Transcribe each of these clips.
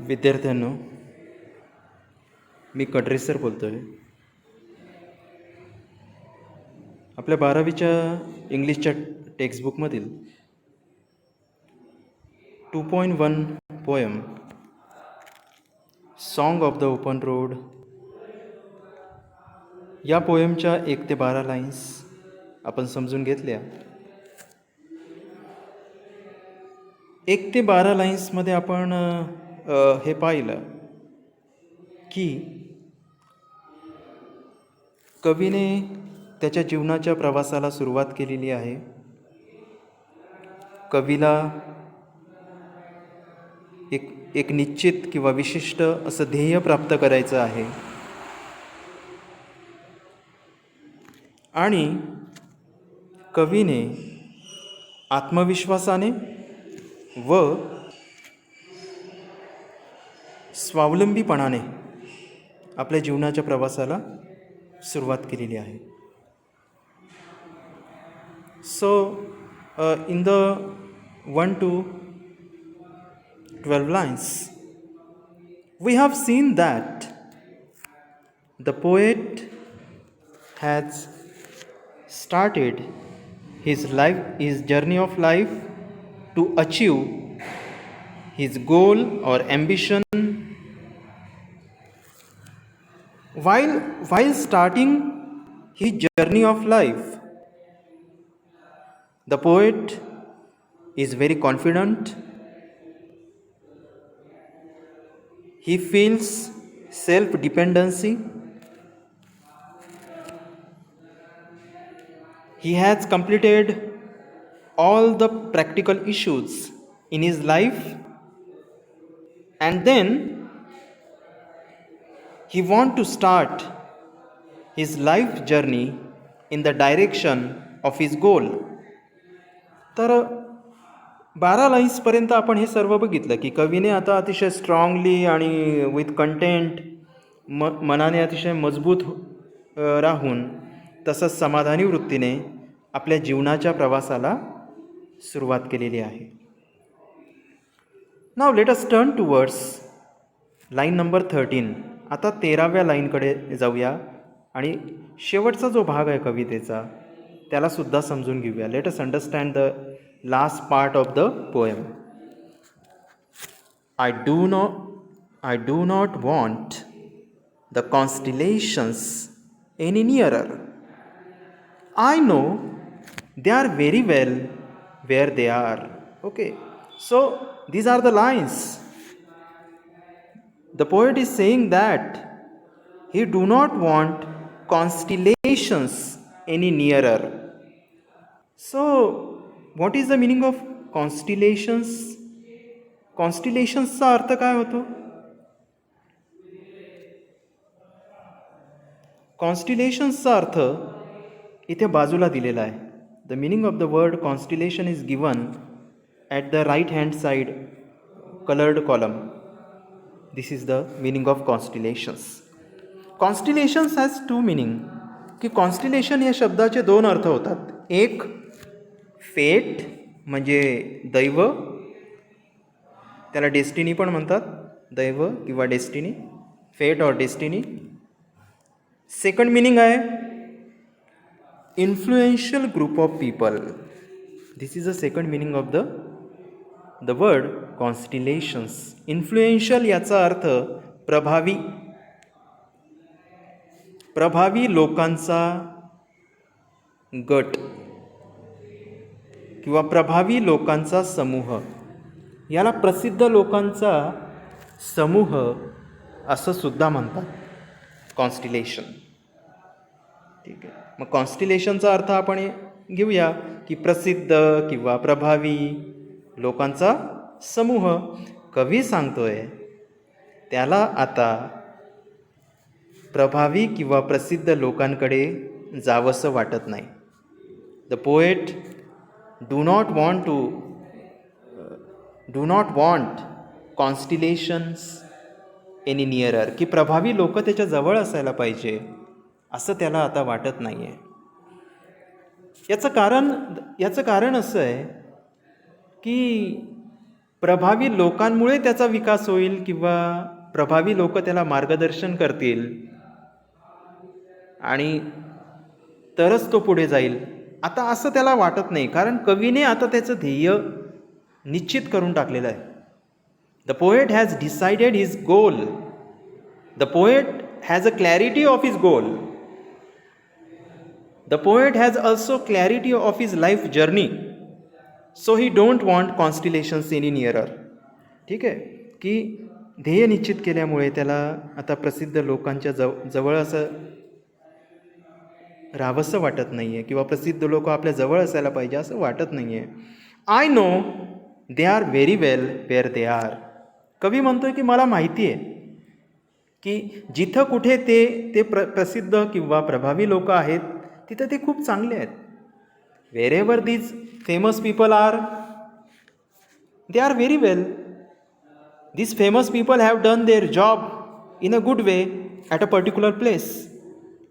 विद्यार्थ्यांनो, मी कडरे सर बोलतो आहे. आपल्या 12वीच्या इंग्लिशच्या टेक्स्टबुकमधील 2.1 poem song of the open road या पोयमच्या 1 ते 12 लाईन्स आपण समजून घेतल्या. 1 ते 12 लाईन्समध्ये आपण हे पाहिलं की कवीने त्याच्या जीवनाच्या प्रवासाला सुरुवात केलेली आहे. कवीला एक निश्चित किंवा विशिष्ट असं ध्येय प्राप्त करायचं आहे आणि कवीने आत्मविश्वासाने व स्वावलंबीपणाने आपल्या जीवनाच्या प्रवासाला सुरुवात केलेली आहे. So in the 1 to 12 lines, we have seen that the poet has started his journey of life to achieve his goal or ambition. While starting his journey of life, the poet is very confident. He feels self-dependency. He has completed all the practical issues in his life, and then he wants to start his life journey in the direction of his goal. तर 12 लाईन्सपर्यंत आपण हे सर्व बघितलं की कवीने आता अतिशय strongly आणि विथ कंटेंट मनाने अतिशय मजबूत राहून तसंच समाधानी वृत्तीने आपल्या जीवनाच्या प्रवासाला सुरुवात केलेली आहे. Now let us turn towards line number 13. आता 13व्या लाईनकडे जाऊया आणि शेवटचा जो भाग आहे कवितेचा त्याला सुद्धा समजून घेऊया. Let us understand the last part of the poem. I do not want the constellations any nearer. I know they are very well where they are. Okay, so these are the lines. The poet is saying that he do not want constellations any nearer. So what is the meaning of constellations? कॉन्स्टिलेशन्सचा अर्थ काय होतो? कॉन्स्टिलेशन्सचा अर्थ इथे बाजूला दिलेला आहे. The meaning of the word constellation is given at the right hand side coloured column. This is the meaning of constellations. Constellations has 2 meaning. की कॉन्स्टिलेशन या शब्दाचे 2 अर्थ होतात. एक फेट म्हणजे दैव, त्याला डेस्टिनी पण म्हणतात. दैव किंवा destiny, fate or destiny. Second meaning आहे influential group of people. This is a second meaning of the word constellations. Influential याचा अर्थ प्रभावी, प्रभावी लोकांचा गट किंवा प्रभावी लोकांचा समूह. याला प्रसिद्ध लोकांचा समूह असं सुद्धा म्हणतात कॉन्स्टिलेशन. ठीक आहे. मग कॉन्स्टिलेशनचा अर्थ आपण घेऊया की प्रसिद्ध किंवा प्रभावी लोकांचा समूह. कवी सांगतोय त्याला आता प्रभावी किंवा प्रसिद्ध लोकांकडे जावंसं वाटत नाही. The poet do not want constellations any nearer. की प्रभावी लोक त्याच्या जवळ असायला पाहिजे असं त्याला आता वाटत नाही आहे. याचं कारण असं आहे की प्रभावी लोकांमुळे त्याचा विकास होईल किंवा प्रभावी लोक त्याला मार्गदर्शन करतील आणि तरच तो पुढे जाईल, आता असं त्याला वाटत नाही. कारण कवीने आता त्याचं ध्येय निश्चित करून टाकलेलं आहे. The poet has decided his goal. The poet has a clarity of his goal. The poet has also clarity of his life journey. So he don't want constellations any nearer. ठीक आहे, की ध्येय निश्चित केल्यामुळे त्याला आता प्रसिद्ध लोकांच्या जवळ असं राहावंसं वाटत नाही आहे किंवा प्रसिद्ध लोक आपल्या जवळ असायला पाहिजे असं वाटत नाही आहे. I know they are very well where they are. कवी म्हणतोय की मला माहिती आहे की जिथं कुठे ते प्रसिद्ध किंवा प्रभावी लोक आहेत तिथं ते खूप चांगले आहेत. wherever these famous people are, they are very well. These famous people have done their job in a good way at a particular place.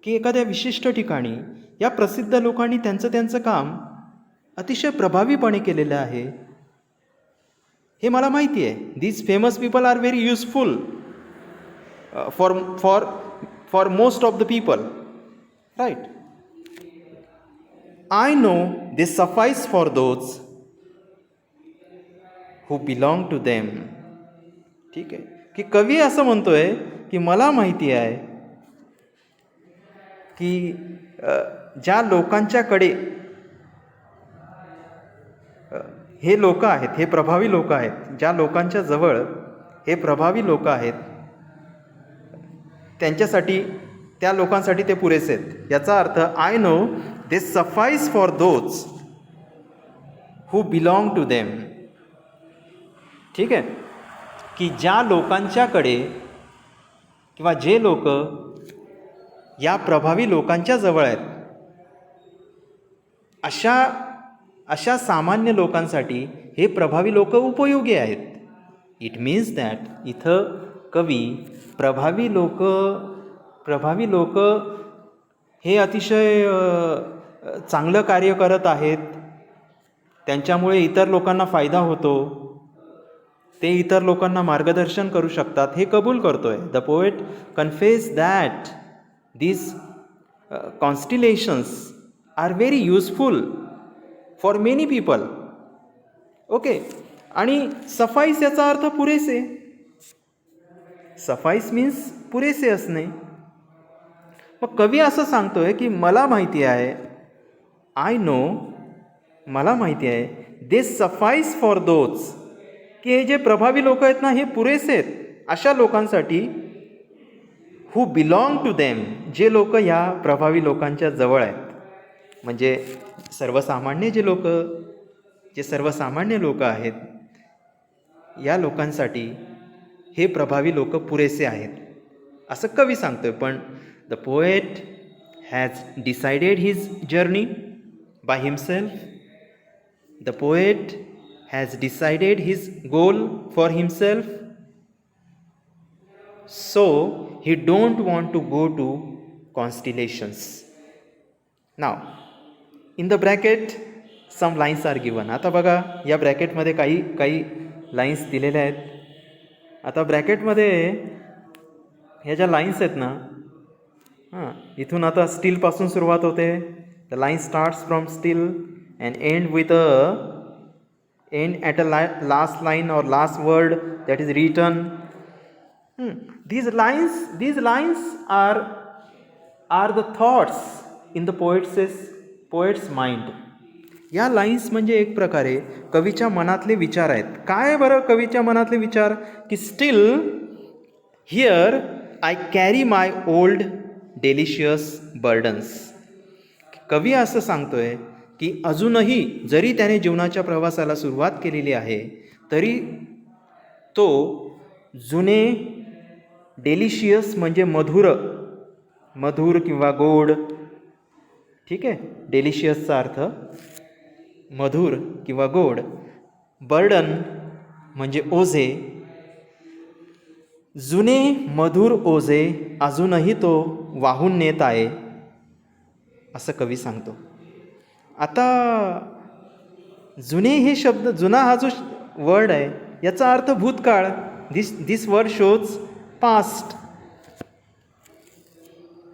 की एखाद्या विशिष्ट ठिकाणी या प्रसिद्ध लोकांनी त्यांचं काम अतिशय प्रभावीपणे केलेलं आहे हे मला माहिती आहे. These famous people are very useful for most of the people, right? I know they suffice for those who belong to them. ठीक आहे, की कवी असं म्हणतोय की मला माहिती आहे की ज्या लोकांच्याकडे हे लोक आहेत, हे प्रभावी लोक आहेत, ज्या लोकांच्या जवळ हे प्रभावी लोक आहेत, त्यांच्यासाठी त्या लोकांसाठी ते पुरेसे आहेत. याचा अर्थ I know they suffice for those who belong to them. ठीक आहे, की ज्या लोकांच्याकडे किंवा जे लोक या प्रभावी लोकांच्या जवळ आहेत अशा सामान्य लोकांसाठी हे प्रभावी लोक उपयोगी आहेत. इट मीन्स दॅट इथं कवी प्रभावी लोक हे अतिशय चांगलं कार्य करत आहेत, त्यांच्यामुळे इतर लोकांना फायदा होतो, ते इतर लोकांना मार्गदर्शन करू शकतात हे कबूल करतोय. The poet confess that these constellations are very useful for many people. Okay, आणि सफाईस याचा अर्थ पुरेसे. सफाईस मीन्स पुरेसे असणे. मग कवी असं सांगतोय की मला माहिती आहे, आय नो, मला माहिती आहे, दे सफाईस फॉर दोज, की हे जे प्रभावी लोक आहेत ना हे पुरेसे आहेत अशा लोकांसाठी, हू बिलॉंग टू देम, जे लोक या प्रभावी लोकांच्या जवळ आहेत. म्हणजे सर्वसामान्य जे सर्वसामान्य लोक आहेत या लोकांसाठी हे प्रभावी लोक पुरेसे आहेत असं कवी सांगतोय. पण the poet has decided his journey by himself. The poet has decided his goal for himself. So he don't want to go to constellations. Now in the bracket some lines are given. आता बघा या ब्रॅकेटमध्ये काही lines दिलेल्या आहेत. आता ब्रॅकेटमध्ये ह्या ज्या lines आहेत ना, इथून आता स्टीलपासून सुरुवात होते. The line starts from steel and end at a last line or last word that is written. These lines are the thoughts in the poet's mind. या लाईन्स म्हणजे एक प्रकारे कवीच्या मनातले विचार आहेत. काय बरं कवीच्या मनातले विचार? की steel here I carry my old delicious burdens. कवी असं सांगतोय की अजूनही जरी त्याने जीवनाच्या प्रवासाला सुरुवात केलेली आहे तरी तो जुने डेलिशियस म्हणजे मधुर किंवा गोड. ठीक आहे, डेलिशियसचा अर्थ मधुर किंवा गोड. बर्डन म्हणजे ओझे. जुने मधुर ओझे अजूनही तो वाहून नेत आहे असं कवी सांगतो. आता जुने हे शब्द, जुना हा जो वर्ड आहे याचा अर्थ भूतकाळ. दिस वर्ड शोज पास्ट.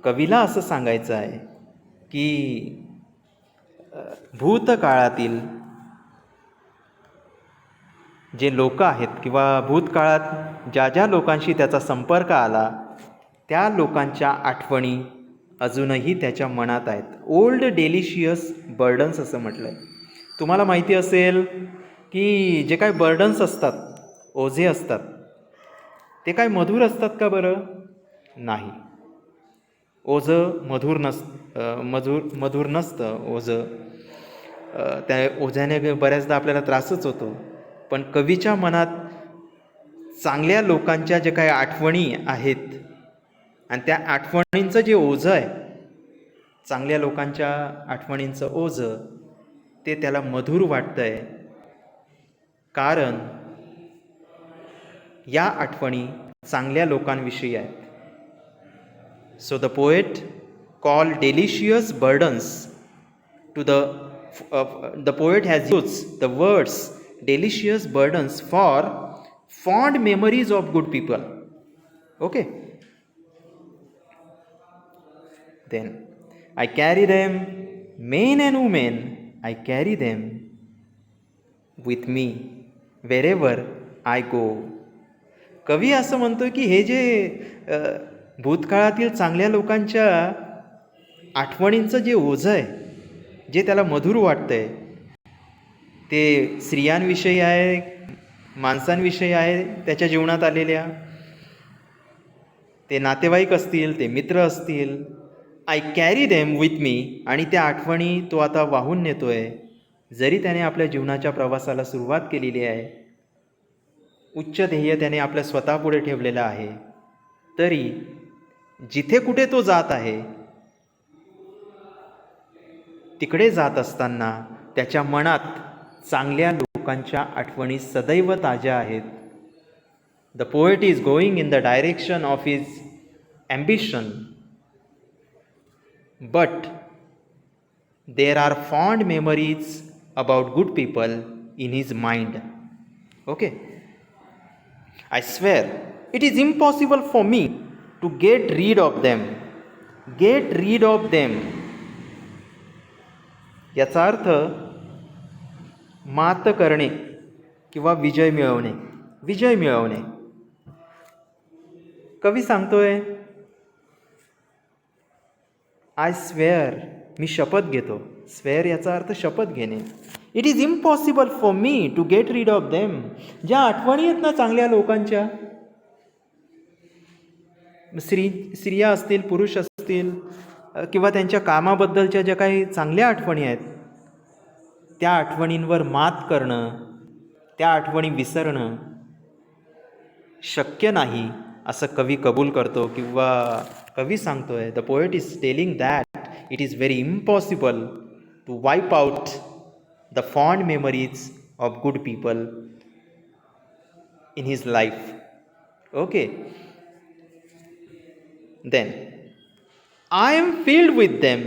कवीला असं सांगायचं आहे की भूतकाळातील जे लोक आहेत किंवा भूतकाळात ज्या ज्या लोकांशी त्याचा संपर्क आला त्या लोकांच्या आठवणी अजूनही त्याच्या मनात आहेत. ओल्ड डेलिशियस बर्डन्स असं म्हटलं आहे. तुम्हाला माहिती असेल की जे काय बर्डन्स असतात, ओझे असतात, ते काय मधुर असतात का बरं? नाही. ओझं मधुर नसतं ओझं. त्या ओझ्याने बऱ्याचदा आपल्याला त्रासच होतो. पण कवीच्या मनात चांगल्या लोकांच्या जे काही आठवणी आहेत आणि त्या आठवणींचं जे ओझं आहे, चांगल्या लोकांच्या आठवणींचं ओझं, ते त्याला मधुर वाटतं आहे. कारण या आठवणी चांगल्या लोकांविषयी आहेत. So the poet called delicious burdens to the poet has used the words delicious burdens for fond memories of good people. Okay. Then I carry them, men and women, I carry them with me wherever I go. कवी असं म्हणतो की हे जे भूतकाळातील चांगल्या लोकांच्या आठवणींचं जे ओझं आहे, जे त्याला मधुर वाटतंय, ते स्त्रियांविषयी आहे, माणसांविषयी आहे, त्याच्या जीवनात आलेल्या, ते नातेवाईक असतील, ते मित्र असतील. I carry them with me. आणि त्या आठवणी तो आता वाहून नेतोय. जरी त्याने आपल्या जीवनाच्या प्रवासाला सुरुवात केलेली आहे, उच्च ध्येय त्याने आपल्या स्वतःपुढे ठेवलेलं आहे, तरी जिथे कुठे तो जात आहे तिकडे जात असताना त्याच्या मनात चांगल्या लोकांच्या आठवणी सदैव ताज्या आहेत. The poet is going in the direction of his ambition, but there are fond memories about good people in his mind. Okay. I swear, it is impossible for me to get rid of them. Get rid of them. याचा अर्थ मात करणे किंवा विजय मिळवणे. विजय मिळवणे. कवी सांगतोय, I swear, मी शपथ घेतो. स्वेअर याचा अर्थ शपथ घेणे. It is impossible for me to get rid of them. ज्या आठवणी आहेत ना चांगल्या लोकांच्या, स्त्रिया असतील, पुरुष असतील, किंवा त्यांच्या कामाबद्दलच्या ज्या काही चांगल्या आठवणी आहेत, त्या आठवणींवर मात करणं, त्या आठवणी विसरणं शक्य नाही असं कवी कबूल करतो. किंवा कवी सांगतोय, the poet is telling that it is very impossible to wipe out the fond memories of good people in his life. Okay. Then I am filled with them,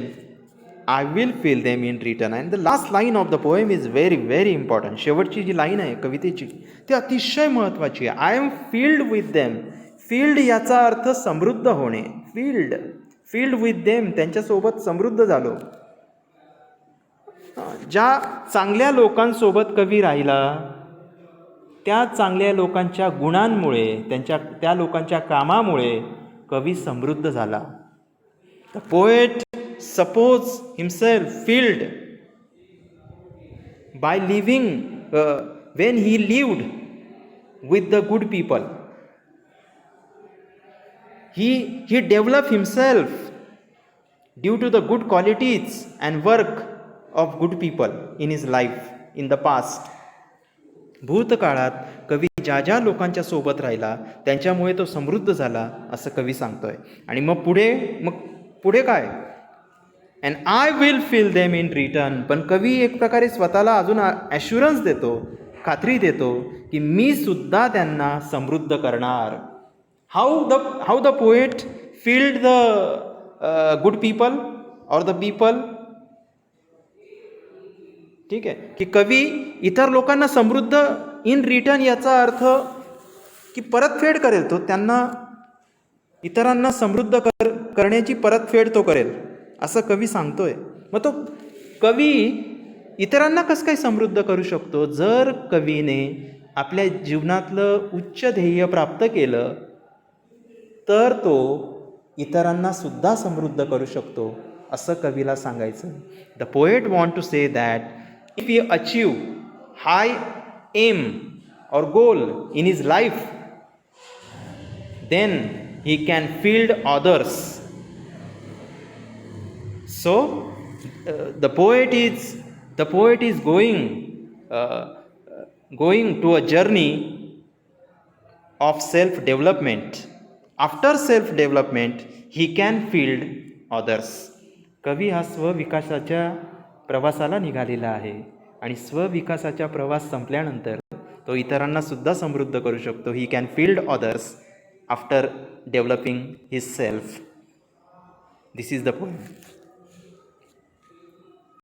I will fill them in return. And the last line of the poem is very very important. शेवटची जी line आहे कवितेची ती अतिशय महत्त्वाची आहे. I am filled with them. filled याचा अर्थ समृद्ध होणे. filled with them, त्यांच्यासोबत समृद्ध झालो. ज्या चांगल्या लोकांसोबत कवी राहिला, त्या चांगल्या लोकांच्या गुणांमुळे, त्या लोकांच्या कामामुळे कवी समृद्ध झाला. The poet suppose himself filled by living when he lived with the good people. He develop himself due to the good qualities and work of good people in his life in the past. भूतकाळात कवी ज्या ज्या लोकांच्या सोबत राहिला त्यांच्यामुळे तो समृद्ध झाला असं कवी सांगतोय. आणि मग पुढे काय? And I will fill them in return. पण कवी एक प्रकारे स्वतःला अजून ॲश्युरन्स देतो, खात्री देतो की मी सुद्धा त्यांना समृद्ध करणार. How the poet filled the good people or the people. ठीक आहे, की कवी इतर लोकांना समृद्ध इन रिटर्न याचा अर्थ की परतफेड करेल तो, त्यांना इतरांना समृद्ध करण्याची परतफेड तो करेल असं कवी सांगतोय. मग तो कवी इतरांना कसं काय समृद्ध करू शकतो? जर कवीने आपल्या जीवनातलं उच्च ध्येय प्राप्त केलं तर तो इतरांना सुद्धा समृद्ध करू शकतो असं कवीला सांगायचं. The poet want to say that if you achieve high aim or goal in his life then he can feed others. So the poet is going to a journey of self development. After self development he can feed others. कवी हा स्वविकासाच्या प्रवासाला निघालेला आहे आणि स्वविकासाचा प्रवास संपल्यानंतर तो इतरांना सुद्धा समृद्ध करू शकतो. He can field others after developing his self. This is the point.